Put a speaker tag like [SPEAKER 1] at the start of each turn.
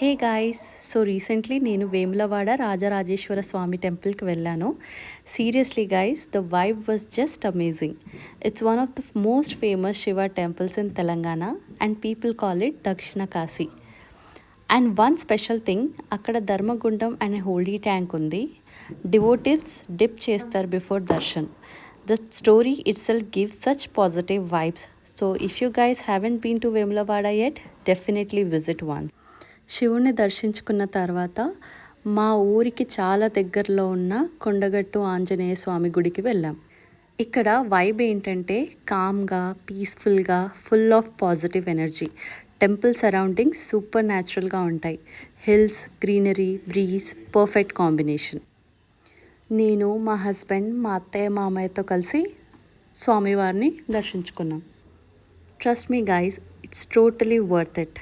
[SPEAKER 1] Hey guys, so recently నేను వేములవాడ రాజరాజేశ్వర స్వామి టెంపుల్కి వెళ్ళాను. Seriously guys, the vibe was just amazing. It's one of the most famous Shiva temples in Telangana and people call it Dakshina Kashi. And one special thing, అక్కడ ధర్మగుండం అనే holy tank ఉంది. Devotees dip చేస్తారు before darshan. The story itself gives such positive vibes. So if you guys haven't been to Vemulawada yet, definitely visit one. శివుణ్ణి దర్శించుకున్న తర్వాత మా ఊరికి చాలా దగ్గరలో ఉన్న కొండగట్టు ఆంజనేయ స్వామి గుడికి వెళ్ళాం. ఇక్కడ వైబ్ ఏంటంటే కామ్గా, పీస్ఫుల్గా, full of positive energy. Temple surroundings super న్యాచురల్గా ఉంటాయి. Hills, greenery, breeze, perfect combination. నేను, మా హస్బెండ్, మా అత్తయ్య, మామయ్యతో కలిసి స్వామివారిని దర్శించుకున్నాం. Trust me guys, it's totally worth it.